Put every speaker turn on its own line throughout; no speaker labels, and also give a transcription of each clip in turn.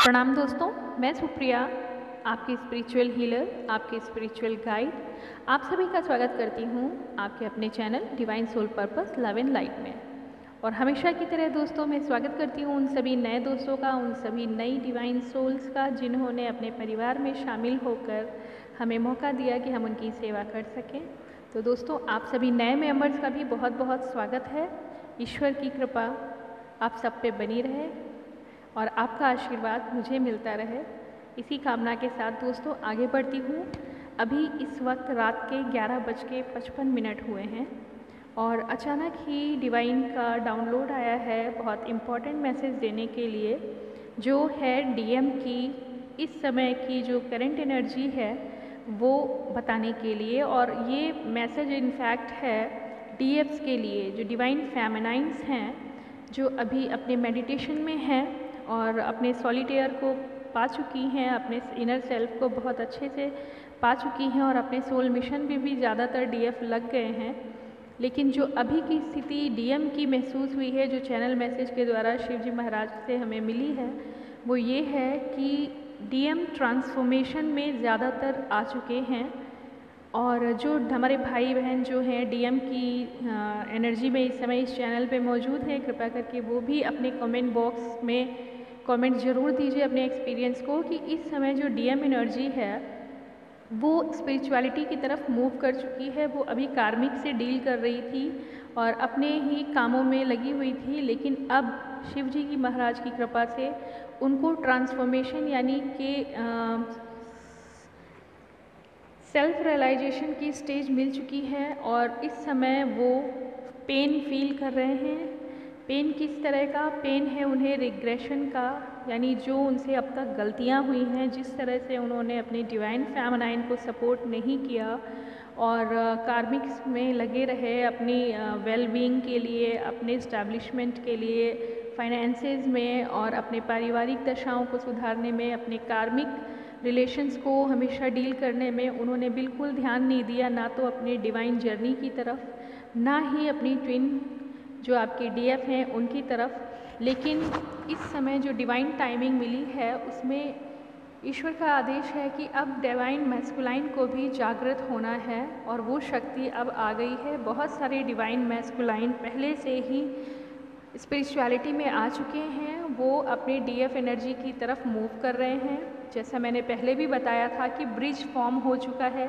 प्रणाम दोस्तों, मैं सुप्रिया, आपकी स्पिरिचुअल हीलर, आपकी स्पिरिचुअल गाइड। आप सभी का स्वागत करती हूँ आपके अपने channel divine soul purpose love and light में। और हमेशा की तरह दोस्तों मैं स्वागत करती हूँ उन सभी नए दोस्तों का, उन सभी नई डिवाइन सोल्स का जिन्होंने अपने परिवार में शामिल होकर हमें मौका दिया कि हम उनकी सेवा कर सकें। तो दोस्तों आप सभी नए मेंबर्स का भी बहुत बहुत स्वागत है। ईश्वर की कृपा आप सब पे बनी रहे और आपका आशीर्वाद मुझे मिलता रहे, इसी कामना के साथ दोस्तों आगे बढ़ती हूँ। अभी इस वक्त रात के 11:55 हुए हैं और अचानक ही डिवाइन का डाउनलोड आया है बहुत इम्पॉर्टेंट मैसेज देने के लिए, जो है डीएम की इस समय की जो करंट एनर्जी है वो बताने के लिए। और ये मैसेज इनफैक्ट है डीएफ्स के लिए, जो डिवाइन फेमिनाइंस हैं, जो अभी अपने मेडिटेशन में हैं और अपने सॉलिटेयर को पा चुकी हैं, अपने इनर सेल्फ को बहुत अच्छे से पा चुकी हैं और अपने सोल मिशन में भी ज़्यादातर डीएफ लग गए हैं। लेकिन जो अभी की स्थिति डीएम की महसूस हुई है, जो चैनल मैसेज के द्वारा शिव जी महाराज से हमें मिली है, वो ये है कि डीएम ट्रांसफॉर्मेशन में ज़्यादातर आ चुके हैं। और जो हमारे भाई बहन जो हैं डीएम की एनर्जी में इस समय इस चैनल पे मौजूद हैं, कृपया करके वो भी अपने कमेंट बॉक्स में कमेंट ज़रूर दीजिए अपने एक्सपीरियंस को कि इस समय जो डीएम एनर्जी है वो स्पिरिचुअलिटी की तरफ मूव कर चुकी है। वो अभी कार्मिक से डील कर रही थी और अपने ही कामों में लगी हुई थी, लेकिन अब शिव जी की महाराज की कृपा से उनको ट्रांसफॉर्मेशन यानी कि सेल्फ रियलाइजेशन की स्टेज मिल चुकी है और इस समय वो पेन फील कर रहे हैं। पेन किस तरह का पेन है? उन्हें रिग्रेशन का, यानी जो उनसे अब तक गलतियां हुई हैं, जिस तरह से उन्होंने अपने डिवाइन फेमिनाइन को सपोर्ट नहीं किया और कार्मिक्स में लगे रहे अपनी वेल बीइंग के लिए, अपने इस्टेब्लिशमेंट के लिए, फाइनेंसेस में और अपने पारिवारिक दशाओं को सुधारने में, अपने कार्मिक रिलेशंस को हमेशा डील करने में उन्होंने बिल्कुल ध्यान नहीं दिया, ना तो अपने डिवाइन जर्नी की तरफ, ना ही अपनी ट्विन जो आपके डीएफ हैं उनकी तरफ। लेकिन इस समय जो डिवाइन टाइमिंग मिली है उसमें ईश्वर का आदेश है कि अब डिवाइन मैस्कुलाइन को भी जागृत होना है और वो शक्ति अब आ गई है। बहुत सारे डिवाइन मैस्कुलाइन पहले से ही स्पिरिचुअलिटी में आ चुके हैं, वो अपने डीएफ एनर्जी की तरफ मूव कर रहे हैं। जैसा मैंने पहले भी बताया था कि ब्रिज फॉर्म हो चुका है।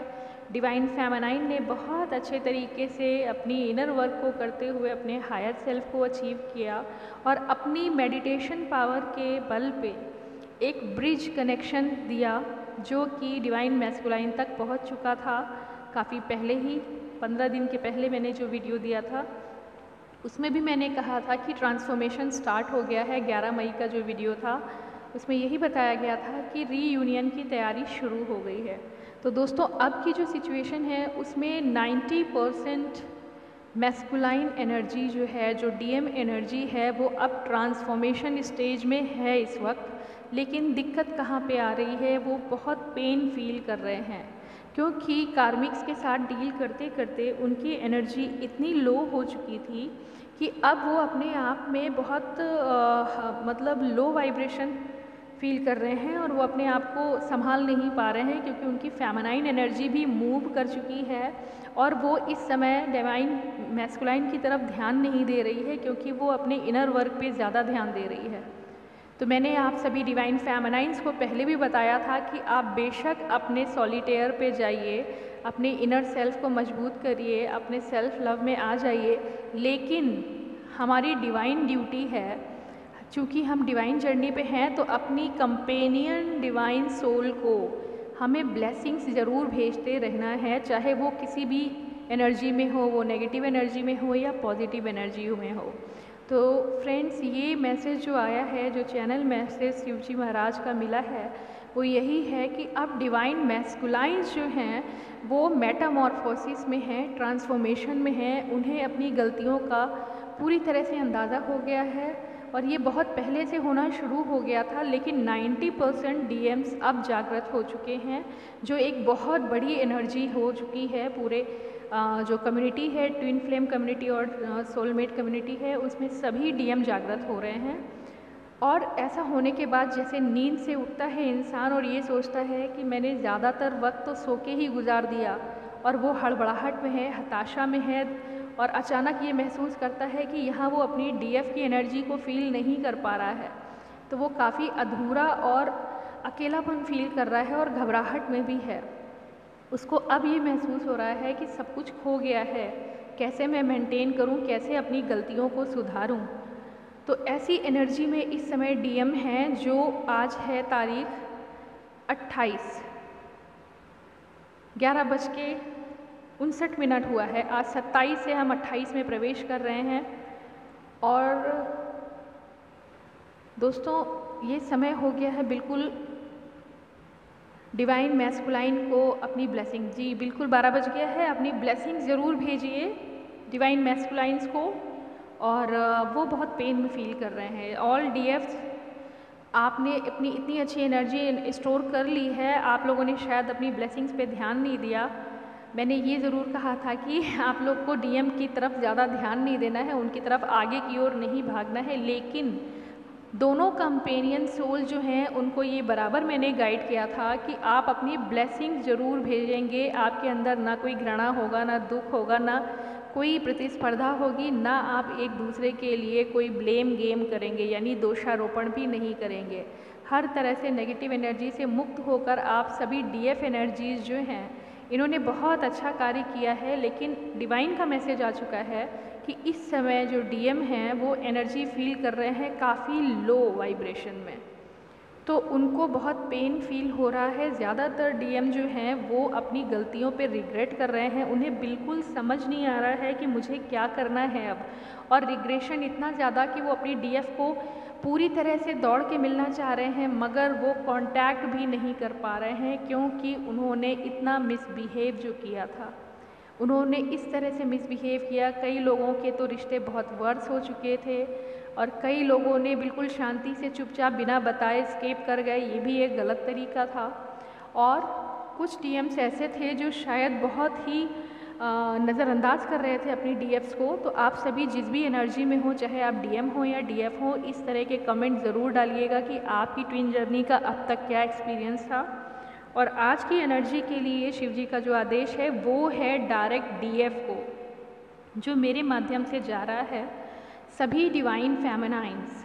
डिवाइन फेमिनाइन ने बहुत अच्छे तरीके से अपनी इनर वर्क को करते हुए अपने हायर सेल्फ को अचीव किया और अपनी मेडिटेशन पावर के बल पे एक ब्रिज कनेक्शन दिया, जो कि डिवाइन मैस्कुलाइन तक पहुंच चुका था काफ़ी पहले ही। 15 दिन के पहले मैंने जो वीडियो दिया था उसमें भी मैंने कहा था कि ट्रांसफॉर्मेशन स्टार्ट हो गया है। 11 मई का जो वीडियो था उसमें यही बताया गया था कि रीयूनियन की तैयारी शुरू हो गई है। तो दोस्तों अब की जो सिचुएशन है उसमें 90% मैस्कुलाइन एनर्जी जो है, जो डीएम एनर्जी है, वो अब ट्रांसफॉर्मेशन स्टेज में है इस वक्त। लेकिन दिक्कत कहाँ पे आ रही है? वो बहुत पेन फील कर रहे हैं, क्योंकि कार्मिक्स के साथ डील करते करते उनकी एनर्जी इतनी लो हो चुकी थी कि अब वो अपने आप में बहुत मतलब लो वाइब्रेशन फील कर रहे हैं और वो अपने आप को संभाल नहीं पा रहे हैं, क्योंकि उनकी फेमिनाइन एनर्जी भी मूव कर चुकी है और वो इस समय डिवाइन मैस्कुलाइन की तरफ ध्यान नहीं दे रही है, क्योंकि वो अपने इनर वर्क पे ज़्यादा ध्यान दे रही है। तो मैंने आप सभी डिवाइन फेमिनाइंस को पहले भी बताया था कि आप बेशक अपने सॉलिटेयर पे जाइए, अपने इनर सेल्फ को मजबूत करिए, अपने सेल्फ लव में आ जाइए, लेकिन हमारी डिवाइन ड्यूटी है, चूँकि हम डिवाइन जर्नी पे हैं, तो अपनी कंपेनियन डिवाइन सोल को हमें ब्लेसिंग्स ज़रूर भेजते रहना है, चाहे वो किसी भी एनर्जी में हो, वो नेगेटिव एनर्जी में हो या पॉजिटिव एनर्जी में हो। तो फ्रेंड्स, ये मैसेज जो आया है, जो चैनल मैसेज शिव जी महाराज का मिला है, वो यही है कि अब डिवाइन मैस्कुलाइंस जो हैं वो मेटामॉर्फोसिस में हैं, ट्रांसफॉर्मेशन में हैं। उन्हें अपनी गलतियों का पूरी तरह से अंदाज़ा हो गया है और ये बहुत पहले से होना शुरू हो गया था, लेकिन 90% डीएम्स अब जागृत हो चुके हैं, जो एक बहुत बड़ी एनर्जी हो चुकी है। पूरे जो कम्युनिटी है, ट्विन फ्लेम कम्युनिटी और सोलमेट कम्युनिटी है, उसमें सभी डीएम जागृत हो रहे हैं। और ऐसा होने के बाद जैसे नींद से उठता है इंसान और ये सोचता है कि मैंने ज़्यादातर वक्त तो सो के ही गुजार दिया, और वो हड़बड़ाहट में है, हताशा में है, और अचानक ये महसूस करता है कि यहाँ वो अपनी डीएफ की एनर्जी को फील नहीं कर पा रहा है, तो वो काफ़ी अधूरा और अकेलापन फील कर रहा है और घबराहट में भी है। उसको अब ये महसूस हो रहा है कि सब कुछ खो गया है, कैसे मैं मेंटेन करूं, कैसे अपनी गलतियों को सुधारूं। तो ऐसी एनर्जी में इस समय डीएम है, जो आज है तारीख 28, 11:59 हुआ है। आज 27 से हम 28 में प्रवेश कर रहे हैं। और दोस्तों ये समय हो गया है बिल्कुल डिवाइन मैस्कुलाइन को अपनी ब्लेसिंग, जी बिल्कुल 12 बज गया है, अपनी ब्लेसिंग ज़रूर भेजिए डिवाइन मैस्कुलाइंस को। और वो बहुत पेन में फील कर रहे हैं। ऑल डीएफ्स, आपने अपनी इतनी अच्छी एनर्जी स्टोर कर ली है, आप लोगों ने शायद अपनी ब्लेसिंग्स पे ध्यान नहीं दिया। मैंने ये ज़रूर कहा था कि आप लोग को डीएम की तरफ ज़्यादा ध्यान नहीं देना है, उनकी तरफ आगे की ओर नहीं भागना है, लेकिन दोनों कंपेनियन सोल जो हैं उनको ये बराबर मैंने गाइड किया था कि आप अपनी ब्लेसिंग ज़रूर भेजेंगे। आपके अंदर ना कोई घृणा होगा, ना दुख होगा, ना कोई प्रतिस्पर्धा होगी, ना आप एक दूसरे के लिए कोई ब्लेम गेम करेंगे, यानी दोषारोपण भी नहीं करेंगे। हर तरह से नेगेटिव एनर्जी से मुक्त होकर आप सभी डीएफ एनर्जीज जो हैं, इन्होंने बहुत अच्छा कार्य किया है। लेकिन डिवाइन का मैसेज आ चुका है कि इस समय जो डीएम हैं वो एनर्जी फील कर रहे हैं काफ़ी लो वाइब्रेशन में, तो उनको बहुत पेन फील हो रहा है। ज़्यादातर डीएम जो हैं वो अपनी गलतियों पे रिग्रेट कर रहे हैं, उन्हें बिल्कुल समझ नहीं आ रहा है कि मुझे क्या करना है अब। और रिग्रेशन इतना ज़्यादा कि वो अपनी डीएफ को पूरी तरह से दौड़ के मिलना चाह रहे हैं, मगर वो कांटेक्ट भी नहीं कर पा रहे हैं, क्योंकि उन्होंने इतना मिसबिहेव जो किया था, उन्होंने इस तरह से मिसबिहेव किया। कई लोगों के तो रिश्ते बहुत वर्स हो चुके थे, और कई लोगों ने बिल्कुल शांति से चुपचाप बिना बताए स्केप कर गए, ये भी एक गलत तरीका था। और कुछ डीएम्स ऐसे थे जो शायद बहुत ही नज़रअंदाज कर रहे थे अपनी डीएफ्स को। तो आप सभी जिस भी एनर्जी में हो, चाहे आप डीएम हो या डीएफ हो, इस तरह के कमेंट ज़रूर डालिएगा कि आपकी ट्विन जर्नी का अब तक क्या एक्सपीरियंस था। और आज की एनर्जी के लिए शिव जी का जो आदेश है वो है डायरेक्ट डीएफ को, जो मेरे माध्यम से जा रहा है। सभी डिवाइन फेमिनाइंस,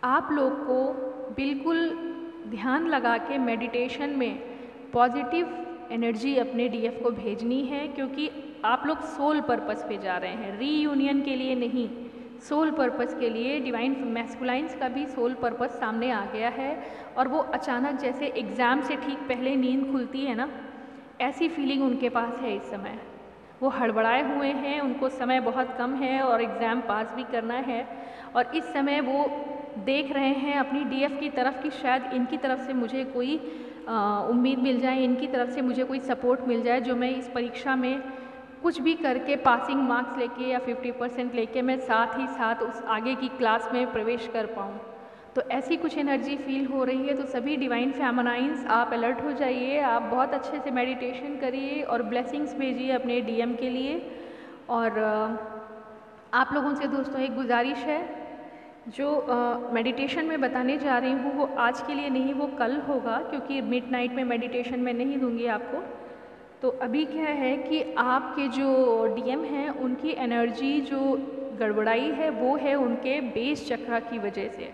आप लोग को बिल्कुल ध्यान लगा के मेडिटेशन में पॉजिटिव एनर्जी अपने डीएफ को भेजनी है, क्योंकि आप लोग सोल पर्पस पे जा रहे हैं, रीयूनियन के लिए नहीं, सोल पर्पस के लिए। डिवाइन मैस्कुलाइंस का भी सोल पर्पस सामने आ गया है, और वो अचानक जैसे एग्ज़ाम से ठीक पहले नींद खुलती है ना, ऐसी फीलिंग उनके पास है इस समय। वो हड़बड़ाए हुए हैं, उनको समय बहुत कम है और एग्ज़ाम पास भी करना है, और इस समय वो देख रहे हैं अपनी डीएफ की तरफ कि शायद इनकी तरफ से मुझे कोई उम्मीद मिल जाए, इनकी तरफ से मुझे कोई सपोर्ट मिल जाए, जो मैं इस परीक्षा में कुछ भी करके पासिंग मार्क्स लेके या 50% लेके मैं साथ ही साथ उस आगे की क्लास में प्रवेश कर पाऊँ। तो ऐसी कुछ एनर्जी फील हो रही है। तो सभी डिवाइन फेमिनाइंस आप अलर्ट हो जाइए, आप बहुत अच्छे से मेडिटेशन करिए और ब्लेसिंग्स भेजिए अपने डीएम के लिए। और आप लोगों से दोस्तों एक गुजारिश है, जो मेडिटेशन में बताने जा रही हूँ वो आज के लिए नहीं, वो कल होगा, क्योंकि मिडनाइट में मेडिटेशन मैं नहीं दूंगी आपको। तो अभी क्या है कि आपके जो डीएम हैं उनकी एनर्जी जो गड़बड़ाई है वो है उनके बेस चक्रा की वजह से।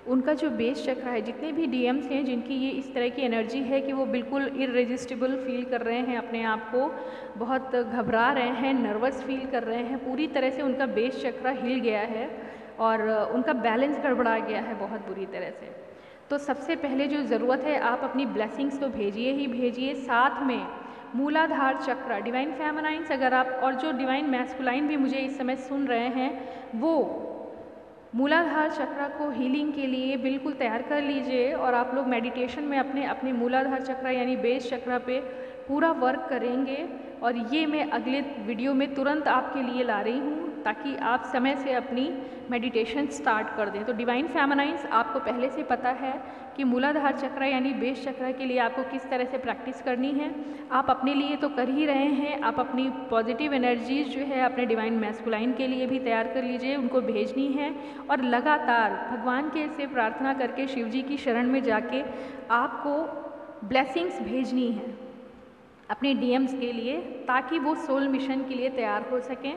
उनका जो बेस चक्र है, जितने भी डीएम्स हैं जिनकी ये इस तरह की एनर्जी है कि वो बिल्कुल इररेजिस्टिबल फील कर रहे हैं अपने आप को, बहुत घबरा रहे हैं, नर्वस फील कर रहे हैं, पूरी तरह से उनका बेस चक्र हिल गया है और उनका बैलेंस गड़बड़ा गया है बहुत बुरी तरह से। तो सबसे पहले जो ज़रूरत है, आप अपनी ब्लेसिंग्स तो भेजिए ही भेजिए, साथ में मूलाधार चक्र, डिवाइन फेमिनाइंस अगर आप, और जो डिवाइन मैस्कुलाइन भी मुझे इस समय सुन रहे हैं, वो मूलाधार चक्र को हीलिंग के लिए बिल्कुल तैयार कर लीजिए। और आप लोग मेडिटेशन में अपने मूलाधार चक्र यानी बेस चक्र पे पूरा वर्क करेंगे। और ये मैं अगले वीडियो में तुरंत आपके लिए ला रही हूँ। ताकि आप समय से अपनी मेडिटेशन स्टार्ट कर दें। तो डिवाइन फेमिनाइन्स आपको पहले से पता है कि मूलाधार चक्र यानी बेस चक्र के लिए आपको किस तरह से प्रैक्टिस करनी है। आप अपने लिए तो कर ही रहे हैं, आप अपनी पॉजिटिव एनर्जीज जो है अपने डिवाइन मैस्कुलाइन के लिए भी तैयार कर लीजिए, उनको भेजनी है और लगातार भगवान के से प्रार्थना करके शिव जी की शरण में जाके आपको ब्लेसिंग्स भेजनी है अपने डीएम्स के लिए, ताकि वो सोल मिशन के लिए तैयार हो सकें।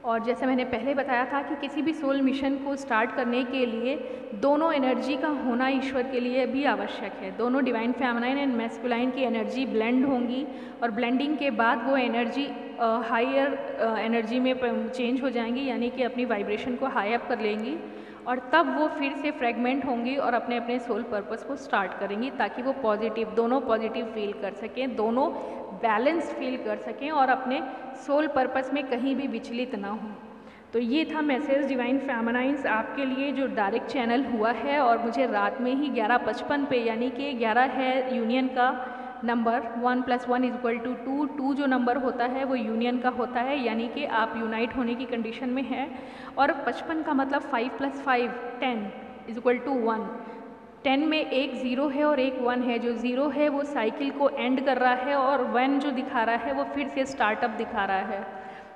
और जैसे मैंने पहले बताया था कि किसी भी सोल मिशन को स्टार्ट करने के लिए दोनों एनर्जी का होना ईश्वर के लिए भी आवश्यक है। दोनों डिवाइन फेमिनाइन एंड मैस्कुलाइन की एनर्जी ब्लेंड होंगी और ब्लेंडिंग के बाद वो एनर्जी हायर एनर्जी में चेंज हो जाएंगी, यानी कि अपनी वाइब्रेशन को हाई अप कर लेंगी और तब वो फिर से फ्रेगमेंट होंगी और अपने अपने सोल पर्पस को स्टार्ट करेंगी, ताकि वो पॉजिटिव दोनों पॉजिटिव फील कर सकें, दोनों बैलेंस फील कर सकें और अपने सोल पर्पस में कहीं भी विचलित ना हो। तो ये था मैसेज डिवाइन फेमिनाइन्स आपके लिए जो डायरेक्ट चैनल हुआ है, और मुझे रात में ही 11:55 पे, यानी कि 11 है यूनियन का नंबर, 1 + 1 = 2, 2 जो नंबर होता है वो यूनियन का होता है, यानी कि आप यूनाइट होने की कंडीशन में है। और 55 का मतलब 5 + 5 10 = 1। 10 में एक 0 है और एक 1 है। जो 0 है वो साइकिल को एंड कर रहा है और 1 जो दिखा रहा है वो फिर से स्टार्टअप दिखा रहा है।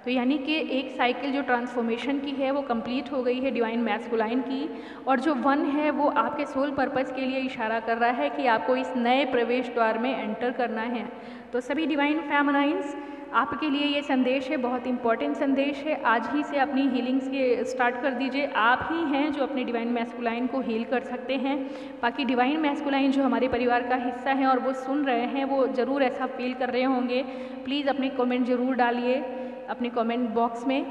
तो यानी कि एक साइकिल जो ट्रांसफॉर्मेशन की है वो कंप्लीट हो गई है डिवाइन मैस्कुलाइन की, और जो 1 है वो आपके सोल पर्पस के लिए इशारा कर रहा है कि आपको इस नए प्रवेश द्वार में एंटर करना है। तो सभी डिवाइन फेमिनाइन्स आपके लिए ये संदेश है, बहुत इंपॉर्टेंट संदेश है। आज ही से अपनी हीलिंग्स के स्टार्ट कर दीजिए। आप ही हैं जो अपने डिवाइन मैस्कुलाइन को हील कर सकते हैं। बाकी डिवाइन मैस्कुलाइन जो हमारे परिवार का हिस्सा है और वो सुन रहे हैं, वो ज़रूर ऐसा फील कर रहे होंगे। प्लीज़ अपने कमेंट ज़रूर डालिए अपने कमेंट बॉक्स में,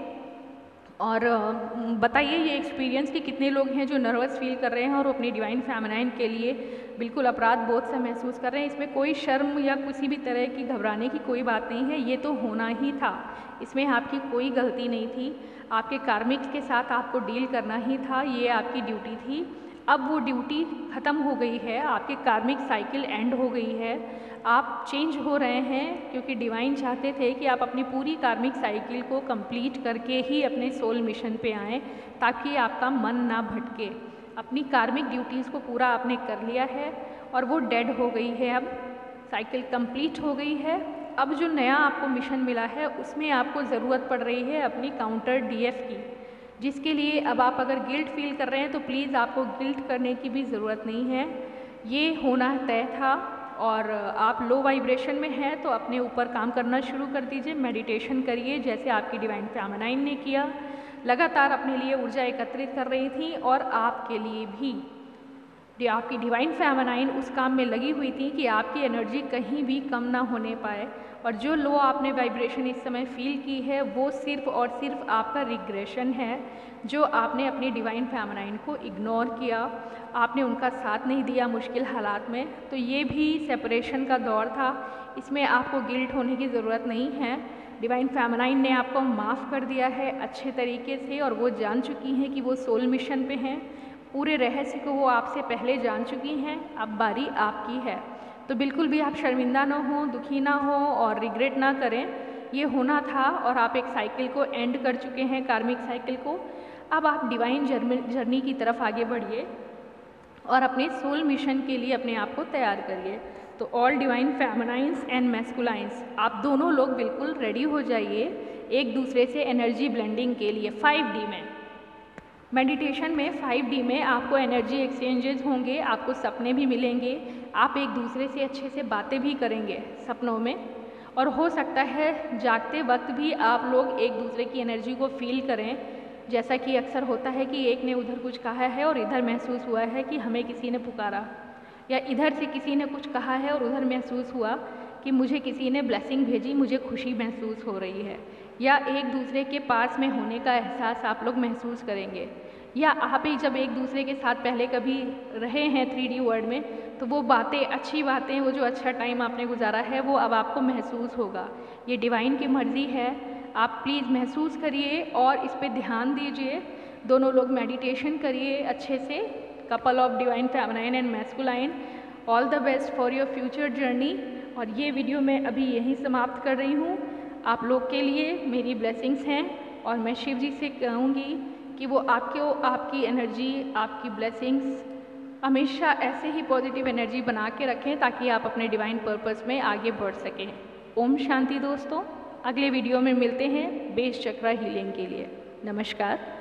और बताइए ये एक्सपीरियंस कि कितने लोग हैं जो नर्वस फील कर रहे हैं और अपनी डिवाइन फेमिनाइन के लिए बिल्कुल अपराध बोध से महसूस कर रहे हैं। इसमें कोई शर्म या किसी भी तरह की घबराने की कोई बात नहीं है, ये तो होना ही था, इसमें आपकी कोई गलती नहीं थी। आपके कार्मिक के साथ आपको डील करना ही था, ये आपकी ड्यूटी थी। अब वो ड्यूटी ख़त्म हो गई है, आपकी कार्मिक साइकिल एंड हो गई है, आप चेंज हो रहे हैं, क्योंकि डिवाइन चाहते थे कि आप अपनी पूरी कार्मिक साइकिल को कंप्लीट करके ही अपने सोल मिशन पे आएँ, ताकि आपका मन ना भटके। अपनी कार्मिक ड्यूटीज़ को पूरा आपने कर लिया है और वो डेड हो गई है, अब साइकिल कंप्लीट हो गई है। अब जो नया आपको मिशन मिला है उसमें आपको ज़रूरत पड़ रही है अपनी काउंटर डीएफ की, जिसके लिए अब आप अगर गिल्ट फील कर रहे हैं तो प्लीज़ आपको गिल्ट करने की भी ज़रूरत नहीं है, ये होना तय था। और आप लो वाइब्रेशन में हैं तो अपने ऊपर काम करना शुरू कर दीजिए, मेडिटेशन करिए जैसे आपकी डिवाइन फेमिनाइन ने किया, लगातार अपने लिए ऊर्जा एकत्रित कर रही थी और आपके लिए भी आपकी डिवाइन फेमिनाइन उस काम में लगी हुई थी कि आपकी एनर्जी कहीं भी कम ना होने पाए। और जो लो आपने वाइब्रेशन इस समय फील की है वो सिर्फ और सिर्फ आपका रिग्रेशन है, जो आपने अपनी डिवाइन फेमिनाइन को इग्नोर किया, आपने उनका साथ नहीं दिया मुश्किल हालात में। तो ये भी सेपरेशन का दौर था, इसमें आपको गिल्ट होने की ज़रूरत नहीं है। डिवाइन फेमिनाइन ने आपको माफ़ कर दिया है अच्छे तरीके से, और वो जान चुकी हैं कि वो सोल मिशन पे हैं, पूरे रहस्य को वो आपसे पहले जान चुकी हैं, अब बारी आपकी है। तो बिल्कुल भी आप शर्मिंदा ना हो, दुखी ना हो और रिग्रेट ना करें, ये होना था और आप एक साइकिल को एंड कर चुके हैं, कार्मिक साइकिल को। अब आप डिवाइन जर्नी की तरफ आगे बढ़िए और अपने सोल मिशन के लिए अपने आप को तैयार करिए। तो ऑल डिवाइन फेमिनाइन्स एंड मैस्कुलाइन्स, आप दोनों लोग बिल्कुल रेडी हो जाइए एक दूसरे से एनर्जी ब्लेंडिंग के लिए 5D में। मेडिटेशन में 5D में आपको एनर्जी एक्सचेंजेस होंगे, आपको सपने भी मिलेंगे, आप एक दूसरे से अच्छे से बातें भी करेंगे सपनों में, और हो सकता है जागते वक्त भी आप लोग एक दूसरे की एनर्जी को फील करें। जैसा कि अक्सर होता है कि एक ने उधर कुछ कहा है और इधर महसूस हुआ है कि हमें किसी ने पुकारा, या इधर से किसी ने कुछ कहा है और उधर महसूस हुआ कि मुझे किसी ने ब्लेसिंग भेजी, मुझे खुशी महसूस हो रही है, या एक दूसरे के पास में होने का एहसास आप लोग महसूस करेंगे। या आप ही जब एक दूसरे के साथ पहले कभी रहे हैं 3D वर्ल्ड में, तो वो बातें, अच्छी बातें, वो जो अच्छा टाइम आपने गुजारा है वो अब आपको महसूस होगा। ये डिवाइन की मर्ज़ी है, आप प्लीज़ महसूस करिए और इस पे ध्यान दीजिए। दोनों लोग मेडिटेशन करिए अच्छे से, couple of divine feminine and masculine. All the best for your future journey. और ये वीडियो मैं अभी यहीं समाप्त कर रही हूँ। आप लोग के लिए मेरी ब्लेसिंग्स हैं। और मैं शिव जी से कहूँगी कि वो आपकी एनर्जी, आपकी ब्लेसिंग्स हमेशा ऐसे ही पॉजिटिव एनर्जी बना के रखें ताकि आप अपने डिवाइन पर्पस में आगे बढ़ सकें। ओम शांति दोस्तों, अगले वीडियो में मिलते हैं बेस चक्रा हीलिंग के लिए। नमस्कार।